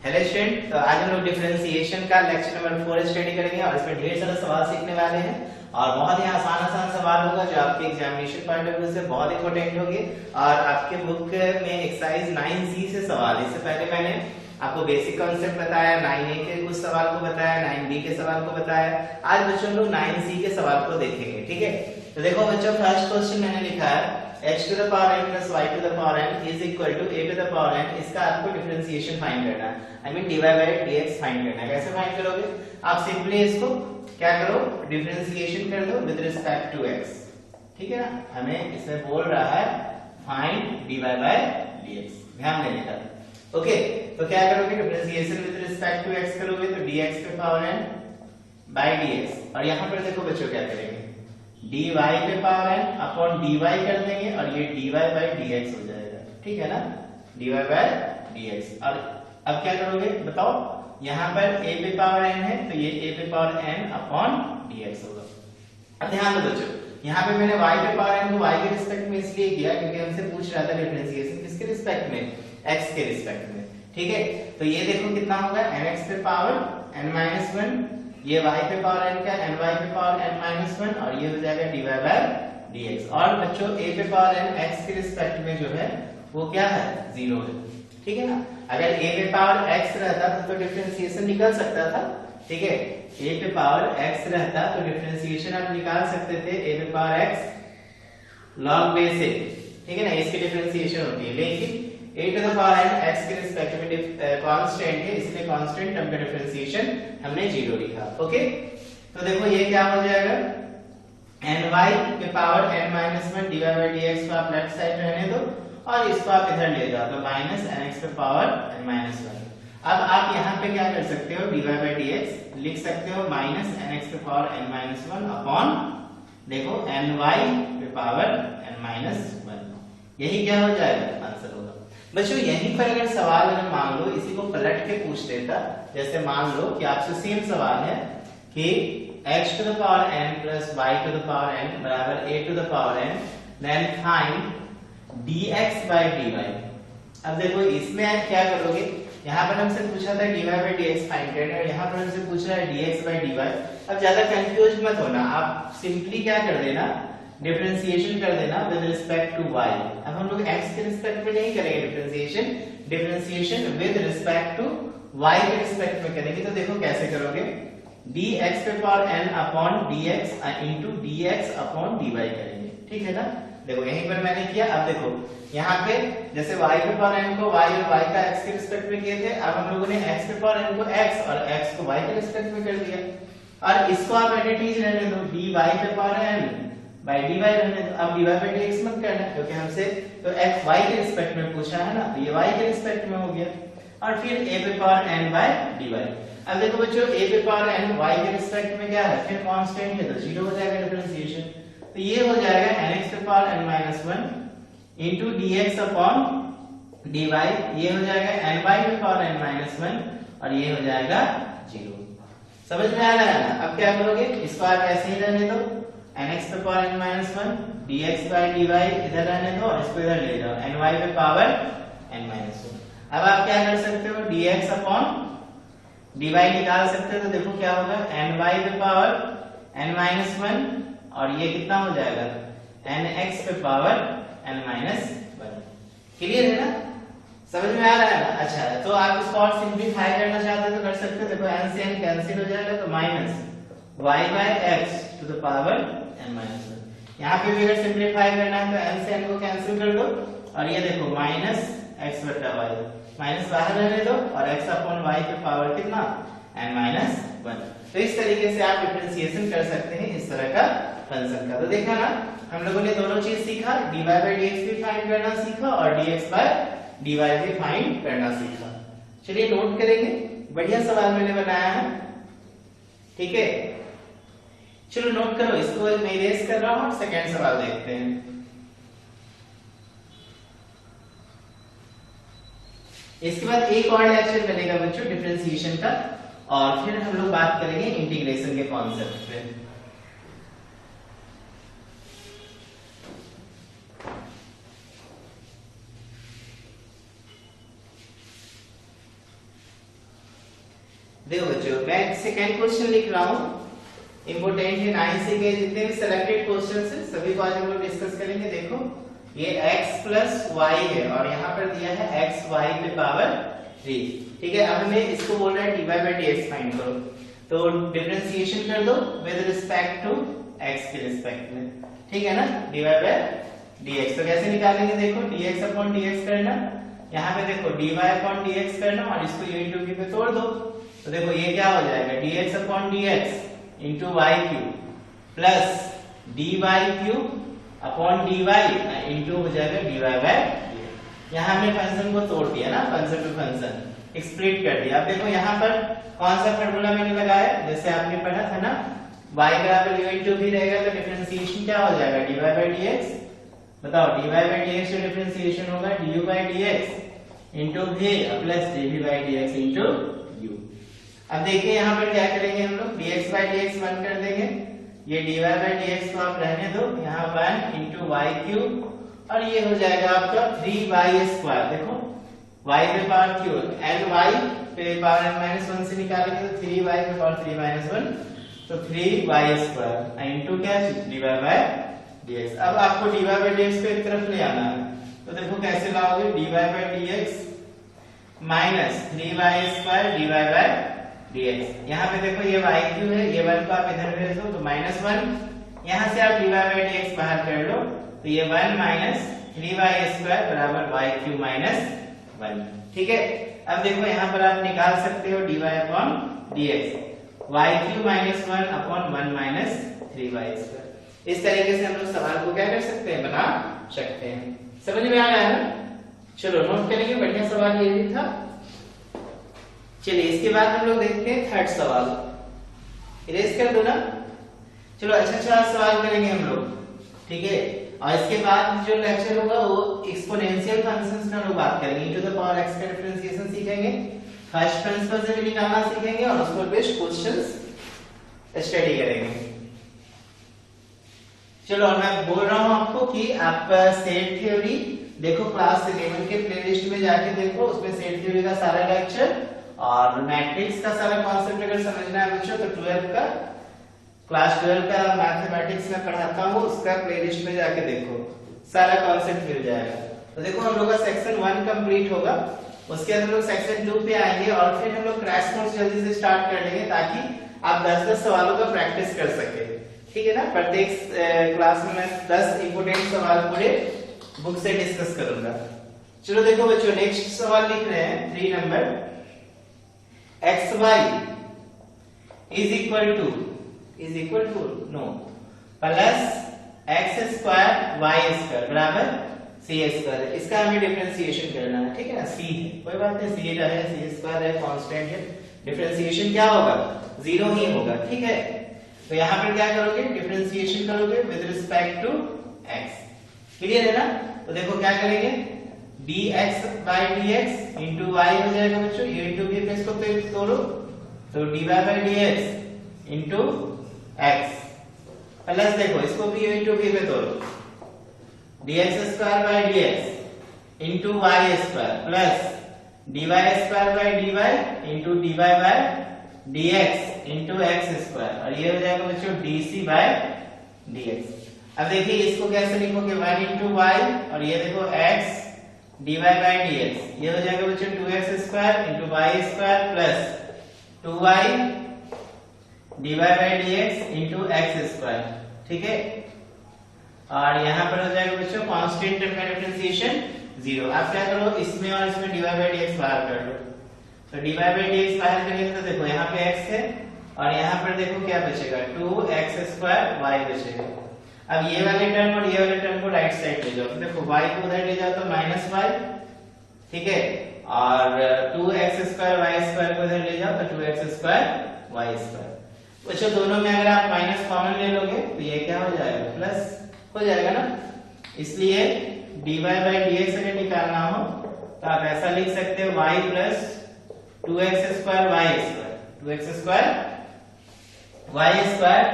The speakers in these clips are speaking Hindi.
हेलो स्टूडेंट, तो आज हम लोग डिफरेंशिएशन का लेक्चर नंबर 4 स्टडी करेंगे और इसमें ढेर सारा सवाल सीखने वाले हैं और बहुत ही आसान आसान सवाल होगा जो आपके एग्जामिनेशन पॉइंट ऑफ व्यू से बहुत इंपॉर्टेंट होंगे। और आपके बुक में एक्सरसाइज 9C से सवाल, इससे पहले मैंने आपको बेसिक कॉन्सेप्ट बताया, 9A के कुछ सवाल को बताया, 9B के सवाल को बताया। आज बच्चों हम लोग 9C के सवाल को देखेंगे, ठीक है। तो देखो बच्चों, फर्स्ट क्वेश्चन मैंने लिखा है x to the power n plus y to the power n is equal to a to the power n। इसका आपको डिफरेंशिएशन फाइंड करना है, I mean dy by dx find करना है। कैसे फाइंड करोगे? आप सिंपली इसको क्या करो, डिफरेंशिएशन कर दो विद रिस्पेक्ट टू x, ठीक है ना। हमें इसमें बोल रहा है फाइंड dy by dx, ध्यान देने का। ओके, तो क्या करोगे, differentiation with respect to x करोगे तो dx पे पावर n by dx, और यहां पर देखो बच्चों क्या करेंगे, dy पे पावर n अपॉन dy कर देंगे और ये dy by dx हो जाएगा, ठीक है ना, dy by dx। और अब क्या करोगे बताओ, यहाँ पर a पे पावर n है तो ये a पे पावर n अपॉन dx होगा। अब ध्यान दो बच्चों, यहाँ पे मैंने y पे पावर n को y के रिस्पेक्ट में इसलिए किया क्योंकि हमसे पूछ रहा था डिफरेंशिएशन किसके रिस्पेक्ट में, x के रिस्पेक्ट में, ठीक है। तो ये देखो कितना होगा, nx पे पावर n-1, ये y पे पावर n का ny पे पावर n-1 और ये हो जाएगा dy by dx। और बच्चों a पे पावर n x के रिस्पेक्ट में जो है वो क्या है, 0 है, ठीक है ना। अगर a पे पावर x रहता तो डिफरेंशिएशन निकल सकता था, ठीक है। a पे पावर x रहता तो डिफरेंशिएशन आप निकाल सकते थे, a पे power x log base a, ठीक है ना, इसकी डिफरेंशिएशन होती है। लेकिन a to the power n x के रिस्पेक्ट में कांस्टेंट है, इसलिए कांस्टेंट टर्म का डिफरेंशिएशन हमने 0 लिखा। ओके, तो देखो ये क्या हो जाएगा, ny के power n-1 dy by dx को आप लेफ्ट साइड रहने दो और इसको आप इधर ले जाओ तो माइनस nx पे पावर n-1। अब आप यहाँ पे क्या कर सकते हो, dy by dx लिख सकते हो माइनस nx पे पावर n-1 अपॉन देखो ny पे पावर n-1, यही क्या हो जाएगा, आंसर होगा। बच्चों यहीं पर अगर सवाल अगर मान लो इसी को पलट के पूछ देता, जैसे मान लो कि आपसे सेम सवाल है कि x to the power n plus y to the power n बराबर a to the power n, then find dx by dy। अब देखो इसमें आप क्या करोगे, यहाँ पर हमसे पूछा था dy by dx फाइंड करना और यहाँ पर हमसे पूछ रहा है dx by dy। अब ज्यादा कंफ्यूज मत होना, आप सिंपली क्या कर देना, डिफरेंशिएशन कर देना विद रिस्पेक्ट टू y। अब हम लोग x के रिस्पेक्ट में नहीं करेंगे differentiation, differentiation with respect to y के रिस्पेक्ट में करेंगे। तो देखो कैसे करोगे, dx पे power n upon dx into dx upon dy करेंगे, ठीक है ना। देखो यहीं पर मैंने किया। अब देखो यहाँ पे जैसे y पे पावर n को y और y का x के रिस्पेक्ट में किए थे, अब हम लोगों ने x पे पावर n को x और x को y के रिस्पेक्ट में कर दिया। और इसको आप एडिटीज रहने दो, dy पे पावर n बाय dy रहने दो। अब dy by dx मत करना क्योंकि हमसे तो x y के रिस्पेक्ट में पूछा है ना, तो ये y के रिस्पेक्ट में हो गया। और फिर a पे पावर n बाय dy। अब देखो बच्चों a पे पावर n y के रिस्पेक्ट में क्या है, फिर कांस्टेंट है तो 0 हो जाएगा डिफरेंशिएशन। तो ये हो जाएगा nx पे power n-1 into dx upon dy, ये हो जाएगा ny पे पावर n-1 और ये हो जाएगा 0। समझ में आ रहा है ना। अब क्या करोगे, इसको आप ऐसे ही रहने दो, nx पे power n-1 dx by dy इधर रहने दो और इसको इधर ले जाओ, ny पे पावर n-1। अब आप क्या कर सकते हो, dx अपॉन dy निकाल सकते हो। तो देखो क्या होगा, ny पे पावर n-1 और ये कितना हो जाएगा, nx पे पावर n-1। क्लियर है ना, समझ में आ रहा है ना। अच्छा, तो आप इसको और सिंपलीफाई करना चाहते हो तो कर सकते हो। देखो n से n कैंसिल हो जाएगा तो minus y by x to the power n-1। यहाँ पे भी अगर सिंपलीफाई करना है तो n से n को कैंसिल कर दो और ये देखो माइनस x बटा y, माइनस बाहर रहने दो और x अपॉन y पे पावर कितना, n-1। तो इस तरीके से आप डिफरेंशिएशन कर सकते हैं इस तरह का फंक्शन का। तो देखा ना, हम लोगों ने दोनों चीज सीखा, dy by dx भी फाइंड करना सीखा और dx by dy भी फाइंड करना सीखा। चलिए नोट करेंगे, बढ़िया सवाल मैंने बनाया है, ठीक है। चलो नोट करो, इसको मैं इरेज कर रहा हूं और सेकंड सवाल देखते हैं। इसके बाद एक और लेक्चर मिलेगा बच्चों डिफरेंशिएशन का और फिर हम लोग बात करेंगे इंटीग्रेशन के कॉन्सेप्ट पे। देखो बच्चों मैं सेकंड क्वेश्चन लिख रहा हूँ, इंपोर्टेंट है 9 के जितने भी सिलेक्टेड क्वेश्चंस हैं सभी को आज हम लोग डिस्कस करेंगे। देखो ये x प्लस वाई है और यहाँ पर दिया है x y पे पावर 3, ठीक है। अब हमें इसको बोल रहा है dy by dx फाइंड करो, तो डिफरेंशिएशन कर दो विद रिस्पेक्ट टू x के रिस्पेक्ट में, ठीक है ना, dy by dx। तो कैसे निकालेंगे, देखो dx अपॉन dx करना, यहाँ पे देखो dy अपॉन dx करना और इसको u इंटू v पे तोड़ दो, तो देखो ये क्या हो जाएगा dx upon dx into y cube plus dy cube upon dy into हो जाएगा dy बाय dx। यहाँ हमने फंक्शन को तोड़ दिया ना, फंक्शन टू फंक्शन स्प्लिट कर दिया। अब देखो यहाँ पर कौन सा फार्मूला मैंने लगाया, जैसे आपने पढ़ा था ना y बराबर u इंटू v रहेगा तो डिफरेंशिएशन क्या हो जाएगा dy बाय dx। बताओ dy बाय dx जो डिफरेंशिएशन होगा du by dx into v plus dv by dx into u। अब देखिए यहाँ पर क्या करेंगे हम लोग, dx बाय dx 1 कर देंगे, ये dy बाय dx को आप रहने दो, यहाँ 1 इंटू वाई क्यूब और ये हो जाएगा आपका 3y स्क्वायर। देखो y पे पावर क्यूब ny पे पावर n माइनस 1 से निकालेंगे तो 3y पे पावर 3 माइनस 1, तो 3y स्क्वायर इंटू क्या dy बाय dx। अब आपको dy बाय dx को एक तरफ ले आना है, तो देखो कैसे लाओगे, dy bye dx minus 3y square dy bye dx। यहाँ पे देखो ये y क्यूब है, ये 1 को आप इधर भेज दो तो माइनस 1, यहाँ से आप dy बाय dx बाहर कर लो तो ये 1 माइनस 3y स्क्वायर बराबर y क्यूब माइनस 1, ठीक है। अब देखो यहाँ पर आप निकाल सकते हो dy upon dx, y cube minus 1 upon 1 minus 3y square. इस तरीके से हम लोग सवाल को क्या कर सकते हैं, बना सकते हैं। समझ में आ रहा है ना, चलो नोट करेंगे, बढ़िया सवाल ये भी था। चलिए इसके बाद हम लोग देखते हैं थर्ड सवाल, इरेज कर दो ना। चलो अच्छा सवाल करेंगे हम लोग, ठीक है। और इसके बाद जो लेक्चर होगा वो एक्सपोनेंशियल फंक्शंस में हम लोग बात करेंगे, e to the power x का डिफरेंशिएशन सीखेंगे, फर्स्ट प्रिंसिपल से भी निकालना सीखेंगे और उसको बेस्ड क्वेश्चंस स्टडी करेंगे। चलो और मैं बोल रहा हूं आपको कि आपका सेट थ्योरी देखो क्लास 11 के प्लेलिस्ट में जाके देखो, उसमें सेट थ्योरी का सारा लेक्चर और मैट्रिक्स का सारा कॉन्सेप्ट अगर समझना है बच्चों तो 12 का क्लास 12 का मैथमेटिक्स में पढ़ाता हूँ, उसका प्लेलिस्ट में जाके देखो, सारा कॉन्सेप्ट मिल जाएगा। तो देखो हम लोग का सेक्शन 1 कंप्लीट होगा, उसके बाद हम लोग सेक्शन 2 पे आएंगे और फिर हम लोग क्रैश कोर्स जल्दी से स्टार्ट कर देंगे ताकि आप 10-10 सवालों का प्रैक्टिस कर सके, ठीक है ना। प्रत्येक क्लास में मैं 10 इंपोर्टेंट सवाल पूरे बुक से डिस्कस करूंगा। चलो देखो बच्चों नेक्स्ट सवाल लिख रहे हैं 3 number, xy is equal to no plus x square y square बराबर c स्क्वायर है, इसका हमें डिफरेंशिएशन करना है, ठीक है ना। c है कोई बात नहीं, c है, c स्क्वायर है, कांस्टेंट है, डिफरेंशिएशन क्या होगा 0 ही होगा, ठीक है। तो यहाँ पर क्या करोगे, डिफरेंशिएशन करोगे with respect to x, clear है ना। तो देखो क्या करेंगे, dx by dx into y हो जाएगा बच्चों, u into v पे इसको तोड़ो तो dy by dx into x plus देखो इसको भी u into v पे तोड़ो, dx square by dx into y स्क्वायर plus dy square by dy into dy by dx into x square और ये हो जाएगा बच्चों dc by dx। अब देखिए इसको कैसे लिखोगे, 1 into y और ये देखो x dy by dx, ये हो जाएगा बच्चों 2x स्क्वायर into y स्क्वायर plus 2y dy by dx into x square, ठीक है। और यहाँ पर हो जाएगा बच्चों कांस्टेंट टर्म का डिफरेंशिएशन 0। आप क्या करो, इसमें और इसमें dy by dx बाहर कर लो, तो dy by dx बाहर करेंगे तो देखो यहाँ पे x है और यहाँ पर देखो क्या बचेगा 2x स्क्वायर y बचेगा। अब ये वाले टर्म और ये वाले टर्म को राइट साइड ले जाओ, तो देखो y को उधर ले जाओ तो -y, ठीक है, और 2x स्क्वायर y स्क्वायर को उधर ले जाओ तो 2x स्क्वायर y स्क्वायर। बच्चों दोनों में अगर आप माइनस कॉमन ले लोगे तो ये क्या हो जाएगा, प्लस हो जाएगा ना। इसलिए dy by dx अगर निकालना हो तो आप ऐसा लिख सकते हो y plus 2x square y square, 2x square y square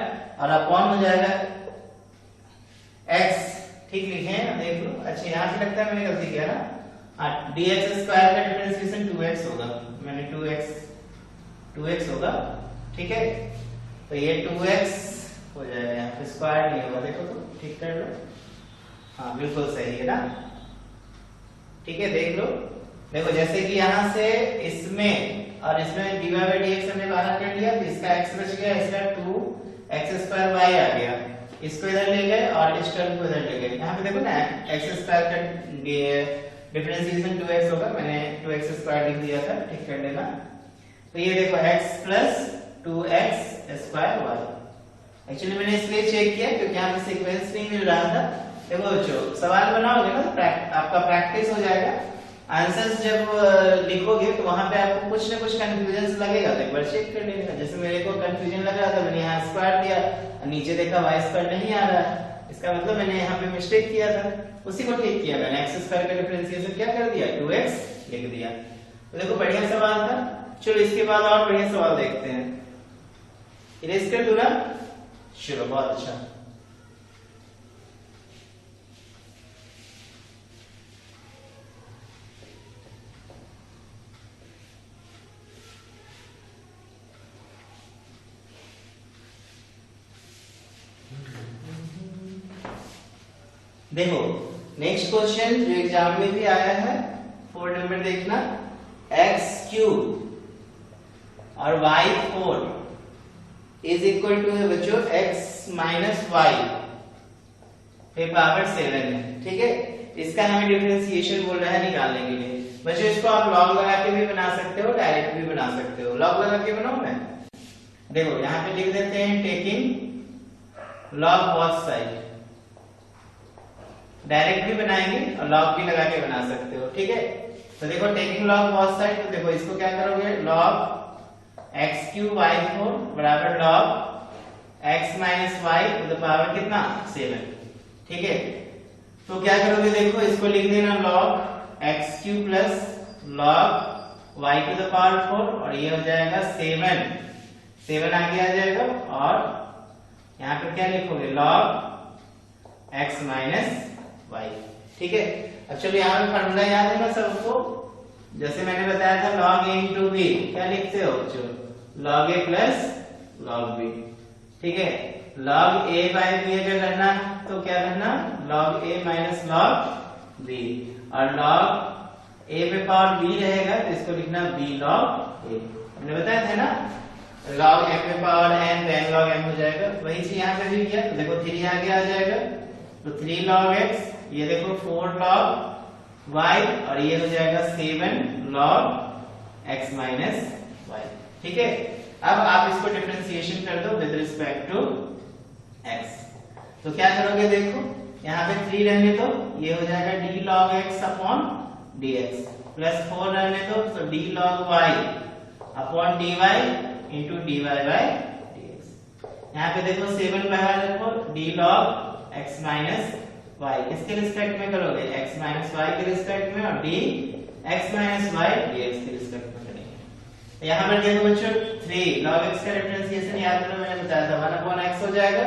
और अपॉन हो जाएगा x, ठीक लिखे हैं, देख लो। अच्छा यहाँ पे लगता है मैंने गलती किया ना, dx स्क्वायर का डिफरेंशिएशन 2x होगा, मैंने 2x होगा, ठीक है। तो ये 2x हो जाएगा, यहाँ पे स्क्वायर नहीं होगा, देखो तो ठीक कर लो, हाँ बिल्कुल सही है ना, ठीक है। देख लो, देखो जैसे कि यहाँ से इसमें और इसमें dy बाई dx हमने बाहर कर लिया, तो इसका x बच गया, इसका 2x² y आ गया, इसको इधर ले गए और इस टर्म को इधर ले गए। यहाँ पे देखो ना x² का डिफरेंशिएशन 2x होगा, मैंने 2x² लिख दिया था, ठीक कर लेना। तो ये देखो x plus 2x² y, actually मैंने इसलिए चेक किया क्योंकि यहाँ पे सीक्वेंस नहीं मिल रहा था। देखो बच्चों सवाल बनाओगे ना तो आपका प्रैक्टिस हो जाएगा, आंसर्स जब लिखोगे तो वहां पे आपको कुछ ना कुछ कंफ्यूजन लगेगा, तो एक बार चेक कर लेना। जैसे मेरे को कंफ्यूजन लग रहा था, मैंने यहाँ स्क्वायर दिया, नीचे देखा y² नहीं आ रहा है, इसका मतलब मैंने यहाँ पे मिस्टेक किया था, उसी को ठीक किया मैंने, x² का डिफरेंशिएशन क्या कर दिया, 2x लिख दिया। तो देखो बढ़िया सवाल था। चलो इसके बाद और बढ़िया सवाल देखते हैं, इरेज कर दूं ना, चलो बहुत अच्छा। देखो नेक्स्ट क्वेश्चन जो एग्जाम में भी आया है, 4 नंबर देखना, x³ और y4 इज इक्वल टू है बच्चों x माइनस y पे पावर 7 है, ठीक है। इसका हमें डिफरेंशिएशन बोल रहा है निकालने के लिए। बच्चों इसको आप लॉग लगा के भी बना सकते हो, डायरेक्ट भी बना सकते हो। लॉग लगा के बनाओ मैं, देखो यहाँ पे लिख देते हैं taking log both side, direct भी बनाएंगे और लॉग भी लगा के बना सकते हो, ठीक है। तो देखो टेकिंग लॉग बोथ साइड, तो देखो इसको क्या करोगे, लॉग x³ y4 बराबर log x minus y to the power कितना 7, ठीक है। तो क्या करोगे, देखो इसको लिख देना log x³ plus log y to the power 4 और ये हो जाएगा 7 आगे आ जाएगा, और यहाँ पे क्या लिखोगे, लॉग x माइनस y, ठीक है। अब चलो यहाँ पे फॉर्मूला याद है ना सबको, जैसे मैंने बताया था log a इंटू b, क्या लिखते हो बच्चों, log a plus log b, ठीक है। log a बाय b अगर करना तो क्या करना, log a minus log b, और log a पे पावर b रहेगा तो इसको लिखना b log a, हमने बताया था ना, log m पे पावर n तो n log m हो जाएगा। वही चीज यहाँ पे भी किया, तो देखो 3 आगे आ जाएगा, तो 3 log x, ये देखो 4 log y, और ये हो जाएगा 7 log x माइनस y, ठीक है। अब आप इसको डिफरेंशिएशन कर दो विद रिस्पेक्ट टू x, तो क्या करोगे, देखो यहाँ पे 3 रहने दो, ये हो जाएगा d log x upon dx, plus 4 रहने दो तो d log y upon dy into dy bye dx। यहाँ पे देखो 7 बाहर रखो, d log x minus y किसके रिस्पेक्ट में करोगे, x माइनस y के रिस्पेक्ट में, और d x minus y dx के रिस्पेक्ट में करेंगे। यहाँ पर देखो बच्चों 3 log x का डिफरेंशिएशन याद करो, मैंने बताया था 1 अपॉन x हो जाएगा,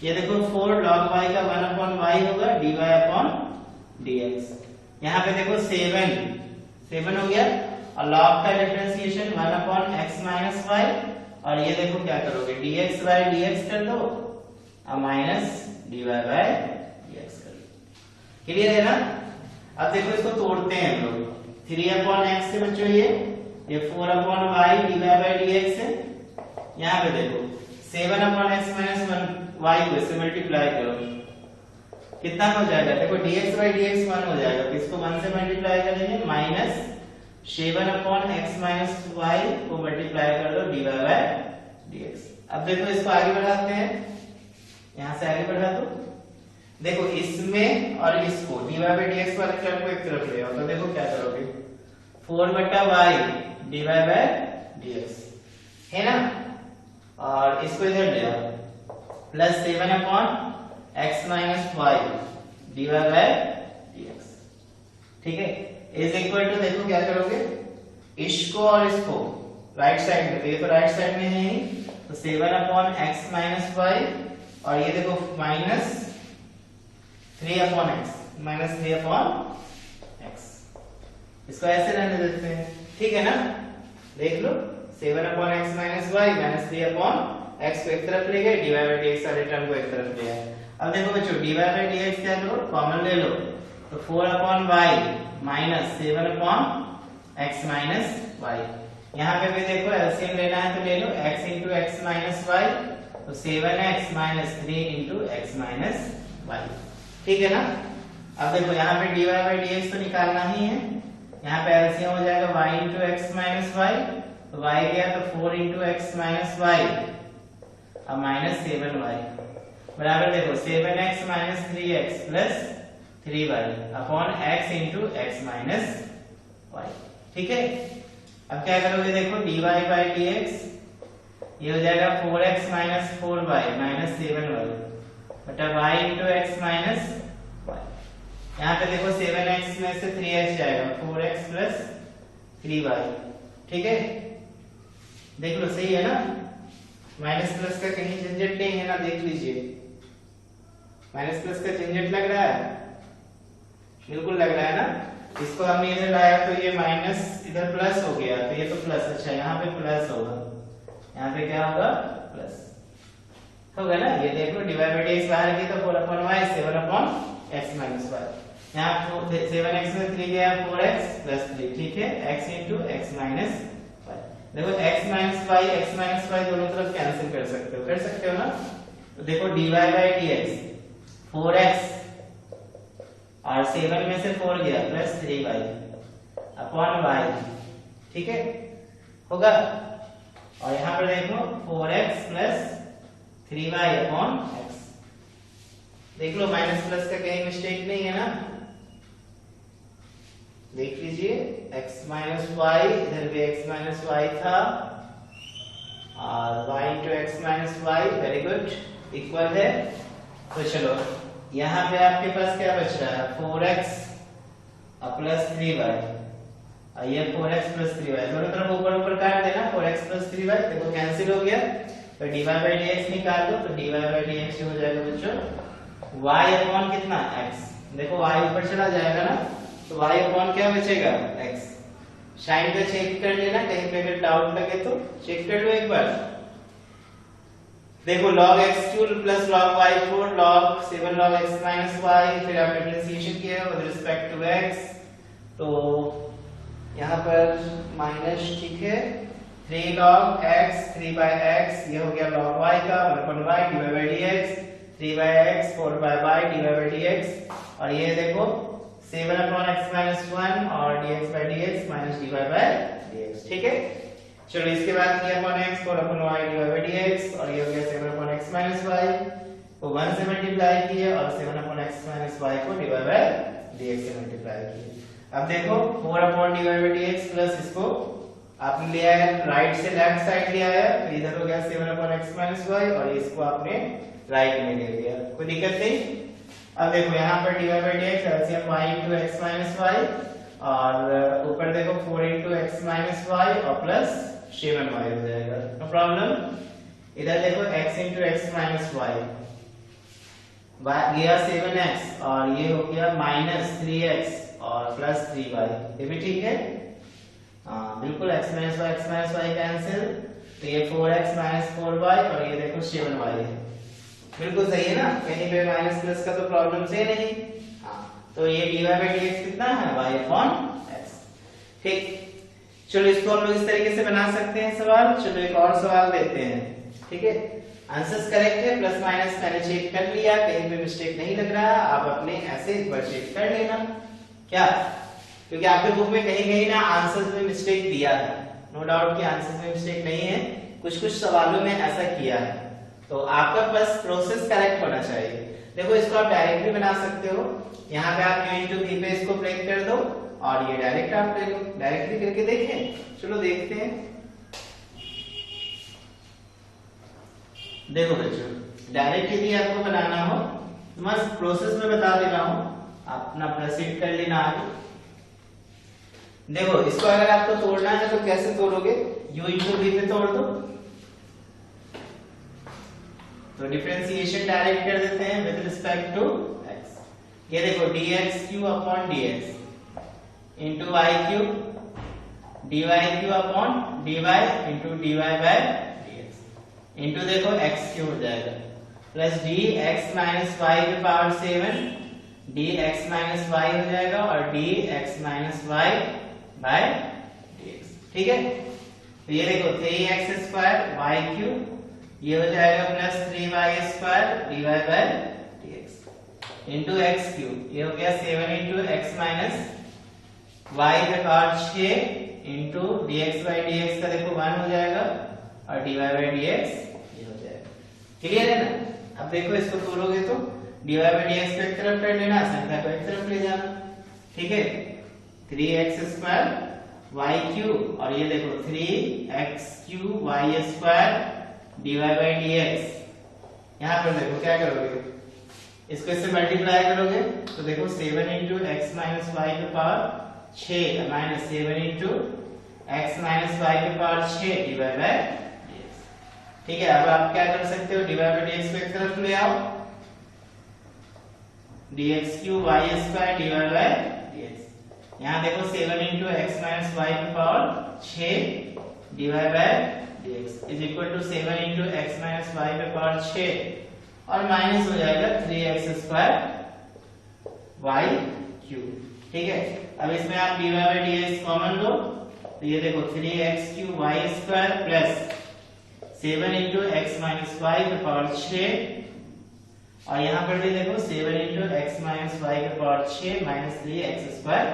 ये देखो 4 log y का 1 अपॉन y होगा, dy अपॉन dx। यहाँ पे देखो 7 हो गया, और log का differentiation 1 upon x minus y, और ये देखो क्या करोगे, dx बाय dx कर दो और माइनस dy बाय dx कर दो, क्लियर है ना। अब देखो इसको तोड़ते हैं हम लोग, 3 अपॉन x से बच्चों ये 4 upon y dy bye dx है। यहाँ पे देखो 7 अपॉन x माइनस 1 y को इससे मल्टीप्लाई करो, कितना हो जाएगा, देखो dx बाय dx 1 हो जाएगा, तो इसको 1 से मल्टीप्लाई करेंगे, minus 7 upon x minus y को मल्टीप्लाई कर दो dy बाय dx। अब देखो इसको आगे बढ़ाते हैं, यहां से आगे बढ़ा दो, देखो इसमें और इसको dy बाय dx वाले टर्म को एक तरफ ले आओ, तो देखो क्या करोगे, 4 बटा y dy बाय dx है ना, और इसको इधर ले आओ, plus 7 upon x minus y dy bye dx, ठीक है, इज इक्वल टू, देखो क्या करोगे, इसको और इसको राइट साइड में, तो ये तो राइट साइड में है ही, तो 7 अपॉन x माइनस y, और ये देखो minus 3 upon x, minus 3 upon x, इसको ऐसे रहने देते हैं, ठीक है ना। देख लो 7/x minus Y minus 3/x को एक तरफ ले गए, dy बाई dx वाले टर्म को एक तरफ ले आए। अब देखो बच्चों dy बाई dx क्या लो, कॉमन ले लो, तो 4/y minus 7/x minus y. यहाँ पे भी देखो एलसीएम लेना है तो ले लो, x into x minus y, तो 7x minus 3 into x minus y. ठीक है ना। अब देखो यहाँ पे dy बाई dx तो निकालना ही है, यहाँ पे एलसीएम हो जाएगा y into x minus y, तो y गया तो 4 इंटू एक्स माइनस वाई, अब माइनस 7y बराबर देखो 7x minus 3x plus 3y upon x into x minus y. ठीक है। अब क्या करोगे देखो dy बाई dx ये हो जाएगा 4x minus 4y minus 7y बटा y into x minus y. यहाँ पे देखो 7x में से 3x जाएगा, 4x प्लस 3y। ठीक है, देख लो सही है ना, माइनस प्लस का कहीं झंझट नहीं है ना, देख लीजिए माइनस प्लस का झंझट लग रहा है, बिल्कुल लग रहा है ना। इसको हमने इधर लाया तो ये माइनस इधर प्लस हो गया, तो ये तो प्लस, अच्छा यहाँ पे प्लस होगा, यहाँ पे क्या होगा प्लस होगा ना। ये देखो dy बाई dx बाहर की तो 4/y 7/x माइनस वाई, यहाँ 7x में 3 गया 4x प्लस 3। ठीक है, x इंटू एक्स माइनस वाई। देखो x माइनस वाई दोनों तरफ कैंसिल कर सकते हो ना। तो देखो dy बाई dx 4x और 7 में से 4 गया प्लस 3y अपॉन y। ठीक है होगा। और यहाँ पर देखो 4x plus 3y upon x। देख लो माइनस प्लस का कहीं मिस्टेक नहीं है ना, देख लीजिए x माइनस वाई, इधर भी x माइनस वाई था और y into x minus y, very good, equal है। तो चलो यहाँ पे आपके पास क्या बच रहा है 4x प्लस 3y और ये 4x प्लस 3y दोनों तरफ ऊपर ऊपर काट देना, 4x प्लस 3y देखो कैंसिल हो गया, तो dy बाई dx निकाल दो, तो dy बाई dx हो जाएगा बच्चों y अपॉन कितना x। देखो y ऊपर चला जाएगा ना, तो y अपॉन क्या बचेगा x। साइन पे चेक कर लेना, कहीं पे अगर डाउट लगे तो चेक कर लो एक बार। देखो log x3 plus log y4 log 7 log x minus y, फिर आप डिफरेंशिएशन किया विद रिस्पेक्ट टू x, तो यहाँ पर माइनस, ठीक है, 3 log x 3 by x, ये हो गया log y का 1/y dy by dx, 3 by x 4 by y dy by dx, और ये देखो 7/x minus 1 और dx by dx minus dy by dx। ठीक है, चलो इसके बाद 3/x 4/y dy by dx, और ये हो गया 7/x minus y को 1 से मल्टीप्लाई किया और 7/x minus y को dy by dx से मल्टीप्लाई किया। अब देखो 4/dy by dx प्लस इसको आपने ले आया राइट से लेफ्ट साइड ले आया, तो इधर हो गया 7/x minus y और इसको आपने राइट में ले लिया, कोई दिक्कत नहीं। अब देखो यहाँ पर dy by dx LCM y into x minus y, और ऊपर देखो 4 into x minus y और प्लस 7y हो जाएगा, नो प्रॉब्लम। इधर देखो x into x minus y गया 7x और ये हो गया माइनस 3x और प्लस 3y, ये भी ठीक है, हाँ बिल्कुल। x minus y कैंसिल, तो ये 4x minus 4y और ये देखो 7y है, बिल्कुल सही है ना, कहीं पे माइनस प्लस का तो प्रॉब्लम से नहीं। हाँ, तो ये dy by dx कितना है y upon x। ठीक, चलो इसको हम लोग इस तरीके से बना सकते हैं सवाल। चलो एक और सवाल देते हैं, ठीक है। आंसर्स करेक्ट है, प्लस माइनस मैंने चेक कर लिया, कहीं पे मिस्टेक नहीं लग रहा, आप अपने ऐसे एक बार चेक कर लेना क्या, क्योंकि आपके बुक में कहीं कहीं ना आंसर्स में मिस्टेक दिया है, नो डाउट कि आंसर्स में मिस्टेक नहीं है, कुछ कुछ सवालों में ऐसा किया है, तो आपका बस प्रोसेस करेक्ट होना चाहिए। देखो इसको आप डायरेक्ट भी बना सकते हो, यहाँ पे आप u into v पे इसको ब्रेक कर दो और ये डायरेक्ट आप ले लो, डायरेक्ट भी करके देखें। चलो देखते हैं। देखो बच्चों डायरेक्ट यदि आपको बनाना हो तो बस प्रोसेस में बता दे रहा हूं, आप अपना प्रोसीड कर लेना आगे। देखो इसको अगर आपको तोड़ना है तो कैसे तोड़ोगे, u into v पे तोड़ दो, तो डिफरेंशिएशन डायरेक्ट कर देते हैं विद रिस्पेक्ट टू x। ये देखो dx cube upon dx into y cube dy cube upon dy into dy bye dx into देखो x क्यू हो जाएगा प्लस dx माइनस y की पावर 7 dx माइनस y हो जाएगा और dx minus y by dx। ठीक है, तो ये देखो 3x स्क्वायर y क्यू ये हो जाएगा plus 3y square dy bye dx into x cube ये हो गया 7 इंटू x माइनस y पे power 6 into dx by dx का देखो 1 हो जाएगा और dy बाय dx ये हो जाएगा। क्लियर है ना? अब देखो इसको तोड़ोगे तो dy बाय dx को एक तरफ कर लेना, संख्या को एक तरफ ले जाना। ठीक है, 3x स्क्वायर y क्यू और ये देखो 3x cube y square dy bye dx। यहाँ पर देखो क्या करोगे, इसको इससे मल्टीप्लाई करोगे तो देखो 7 इंटू एक्स माइनस वाई के power 6 minus 7 into x minus y के पावर 6 डिवाइड बाय dx। ठीक है, अब आप क्या कर सकते हो, डिवाइड बाय dx को एक तरफ ले आओ, dx cube y square divide by dx। यहाँ देखो 7 इंटू एक्स माइनस वाई के power 6 divide by dx is equal to 7 into x minus y के पावर 6 और माइनस हो जाएगा 3x स्क्वायर y क्यूब। ठीक है, अब इसमें आप dy बाय dx कॉमन लो तो ये देखो 3x क्यूब y स्क्वायर plus 7 into x minus y के पावर 6 और यहाँ पर भी देखो 7 इंटू एक्स माइनस वाई के power 6 minus 3x square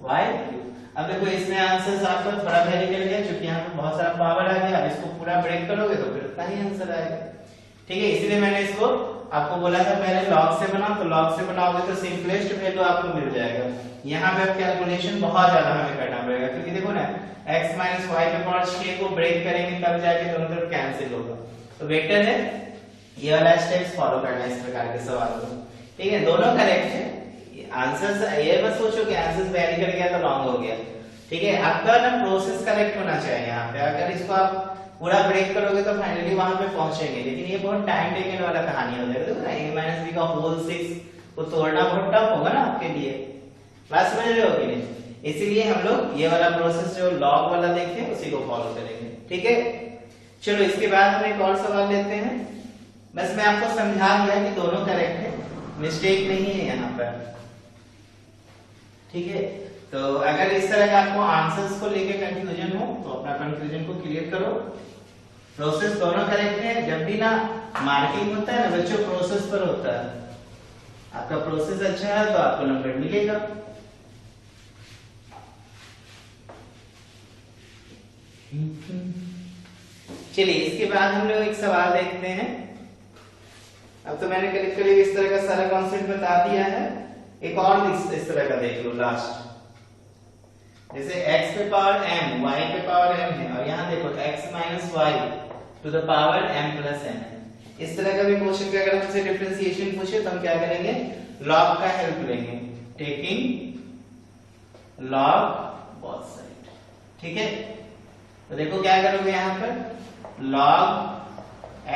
y cube. अब देखो इसमें आंसर आपका थोड़ा वेरी कर गया क्योंकि यहाँ पे बहुत सारा पावर आ गया। अब इसको पूरा ब्रेक करोगे तो फिर उतना ही आंसर आएगा। ठीक है, इसलिए मैंने इसको आपको बोला था पहले लॉग से बनाओ, तो लॉग से बनाओगे तो सिंपलेस्ट वैल्यू आपको मिल जाएगा। यहाँ पे अब कैलकुलेशन बहुत ज्यादा हमें करना पड़ेगा क्योंकि देखो ना x माइनस वाई के पावर 6 को ब्रेक करेंगे तब जाके दोनों तरफ कैंसिल होगा। तो बेटर है ये वाला स्टेप्स फॉलो करना इस प्रकार के सवाल को। ठीक है, दोनों करेक्ट है। आंसर्स ये मत सोचो कि आंसर्स वेरी कर गया तो रॉन्ग हो गया। ठीक है, आपका ना प्रोसेस करेक्ट होना चाहिए। यहाँ पे अगर इसको आप पूरा ब्रेक करोगे तो फाइनली वहां पे पहुंचेंगे, लेकिन ये बहुत टाइम टेकन वाला कहानी हो जाएगा। देखो ना a माइनस b का होल 6 को तोड़ना बहुत टफ होगा ना आपके लिए। बात समझ रहे हो कि नहीं? इसीलिए हम लोग ये वाला प्रोसेस जो लॉग वाला देखे उसी को फॉलो करेंगे। ठीक है, चलो इसके बाद हम एक और सवाल लेते हैं। बस मैं आपको समझा दिया कि दोनों करेक्ट है, मिस्टेक नहीं है यहाँ पर। ठीक है, तो अगर इस तरह का आपको आंसर्स को लेके कंफ्यूजन हो तो अपना कंफ्यूजन को क्लियर करो। प्रोसेस दोनों करेक्ट है। जब भी ना मार्किंग होता है ना बच्चों, प्रोसेस पर होता है। आपका प्रोसेस अच्छा है तो आपको नंबर मिलेगा। चलिए इसके बाद हम लोग एक सवाल देखते हैं। अब तो मैंने करीब करीब इस तरह का सारा कॉन्सेप्ट बता दिया है। एक और इस तरह का देख लो लास्ट, जैसे x पे पावर m y पे पावर m है और यहाँ देखो x minus y to the power m plus n है। इस तरह का भी क्वेश्चन का अगर हमसे डिफरेंशिएशन पूछे तो हम क्या करेंगे, लॉग का हेल्प लेंगे, टेकिंग लॉग बोथ साइड। ठीक है, तो देखो क्या करोगे यहाँ पर log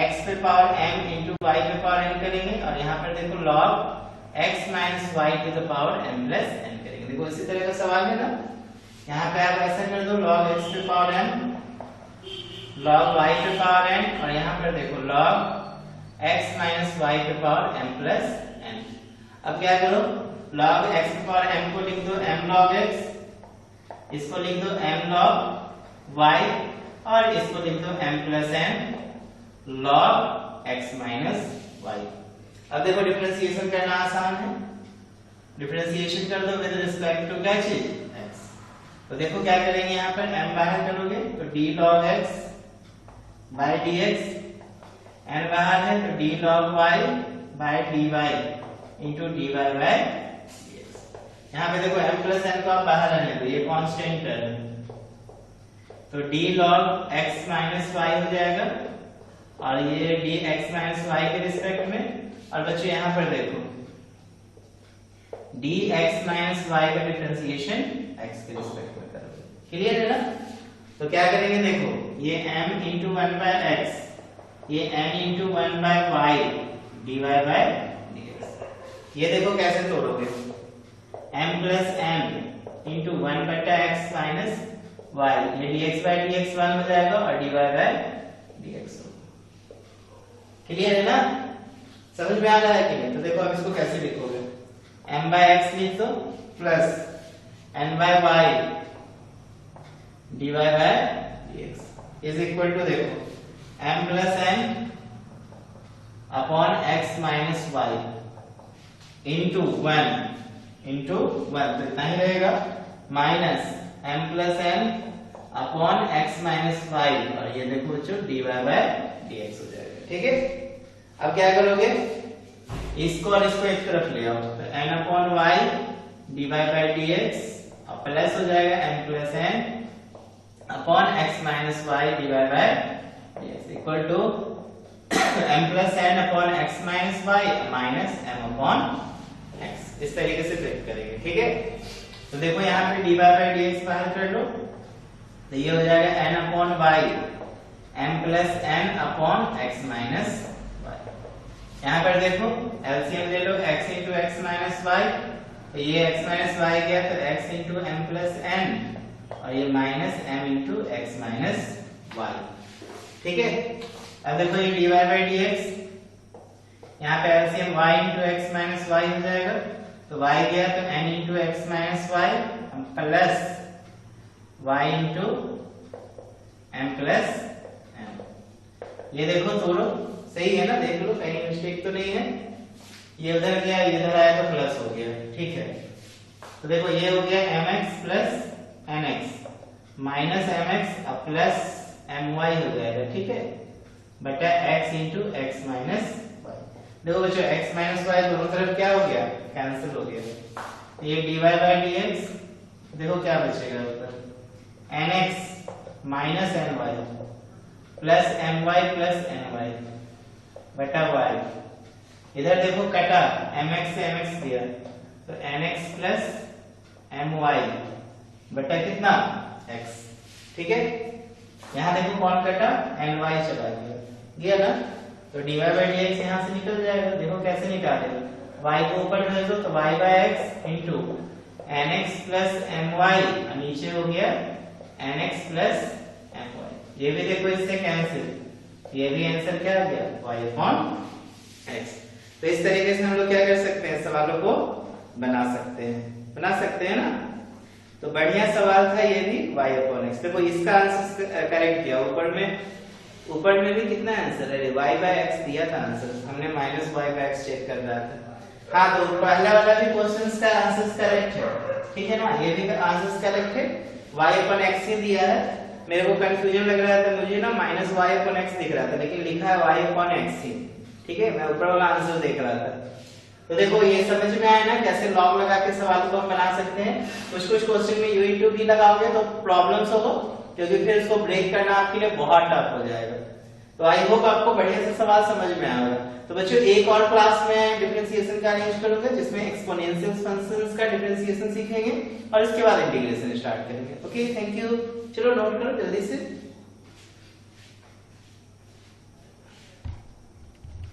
x पे पावर m इंटू y पे पावर n करेंगे और यहाँ पर देखो log x minus y to the power m plus n करेंगे। देखो इसी तरह का सवाल है ना, यहाँ पे आप ऐसा कर दो log x पे पावर m log y पे पावर n और यहाँ पर देखो log x माइनस वाई पे पावर m प्लस n। अब क्या करो, log x पे पावर m को लिख दो m log x, इसको लिख दो m log y और इसको लिख दो m plus n log x minus y। अब देखो डिफरेंशिएशन करना आसान है, डिफरेंशिएशन कर दो विद रिस्पेक्ट टू क्या चीज x। तो देखो क्या करेंगे, यहाँ पर m बाहर करोगे तो d log x by dx, n बाहर है तो d log y by dy into dy bye dx। यहाँ पे देखो m प्लस n को आप बाहर रहने दो, ये कांस्टेंट टर्म है तो d log x minus y हो जाएगा और ये dx माइनस y के रिस्पेक्ट में। और बच्चों यहाँ पर देखो dx माइनस y का डिफरेंशिएशन x के रिस्पेक्ट में करोगे। क्लियर है ना? तो क्या करेंगे, देखो ये m इंटू 1 बाय x, ये n into 1 by y dy bye dx। ये देखो कैसे तोड़ोगे, m प्लस n इंटू 1 बटा x माइनस y, ये dx by dx 1 हो जाएगा और dy by dx होगा। क्लियर है ना, समझ में आ रहा है कि नहीं? तो देखो अब इसको कैसे लिखोगे, m by x लिख दो plus n by y dy by dx is equal to देखो m plus n upon x minus y into 1 तो इतना ही रहेगा, minus m plus n upon x minus y और ये देखो बच्चों dy by dx हो जाएगा। ठीक है, अब क्या करोगे, इसको और इसको एक तरफ ले आओ, तो n upon y dy by dx और प्लस हो जाएगा m plus n upon x minus y dy by dx equal to m plus n upon x minus y minus m upon x, इस तरीके से प्रिंट करेंगे। ठीक है, तो देखो यहाँ पे dy by dx बाहर कर लो, तो ये हो जाएगा n upon y m plus n upon x minus y। यहाँ पर देखो एलसीएम ले लो x into x minus y, तो ये x माइनस y गया तो x into m plus n और ये minus m into x minus y। ठीक है, अब देखो ये dy by dx, यहाँ पे LCM y into x minus y हो जाएगा, तो y गया तो n into x minus y plus y into m plus m। ये देखो दोनों सही है ना, देख लो कहीं मिस्टेक तो नहीं है, ये उधर गया इधर आया तो प्लस हो गया। ठीक है, तो देखो ये हो गया mx plus nx minus mx अब प्लस my हो जाएगा। ठीक है, बटा x into x minus y। देखो बच्चों x माइनस y दोनों तरफ क्या हो गया, कैंसिल हो गया, ये dy by dx देखो क्या बचेगा ऊपर, nx minus ny plus my plus ny बटा y, इधर देखो कटा mx से mx दिया तो nx प्लस my बटा कितना x। ठीक है, यहाँ देखो कौन कटा, ny चला गया ना, तो dy by dx यहाँ से निकल जाएगा। देखो कैसे निकालेगा, y को ऊपर भेज दो तो y by x into nx plus my और नीचे हो गया nx प्लस my, ये भी देखो इससे कैंसिल, ये भी आंसर क्या आ गया y अपॉन x। तो इस तरीके से हम लोग क्या कर सकते हैं, सवालों को बना सकते हैं ना। तो बढ़िया सवाल था ये भी y अपॉन x। देखो इसका आंसर करेक्ट किया, ऊपर में भी कितना आंसर है, y by x दिया था आंसर, हमने minus y by x check कर रहा था। हाँ, तो पहला वाला भी क्वेश्चंस का आंसर करेक्ट है। ठीक है ना, ये भी आंसर करेक्ट है, y अपॉन x ही दिया है। मेरे को कंफ्यूजन लग रहा था, मुझे ना माइनस y अपॉन x दिख रहा था, लेकिन लिखा है y अपॉन x ही। ठीक है, मैं ऊपर वाला आंसर देख रहा था। तो देखो ये समझ में आया ना कैसे लॉग लगा के सवाल को हम बना सकते हैं। कुछ क्वेश्चन में u भी लगाओगे तो प्रॉब्लम्स होगा, क्योंकि फिर इसको ब्रेक करना आपके लिए बहुत टफ हो जाएगा। तो आई होप आपको बढ़िया से सवाल समझ में आएगा। तो बच्चों एक और क्लास में डिफरेंशिएशन का अरेंज करूंगा, जिसमें एक्सपोनेंशियल फंक्शंस का डिफरेंशिएशन सीखेंगे और इसके बाद इंटीग्रेशन स्टार्ट करेंगे। Okay, thank you. चलो नोट करो जल्दी से।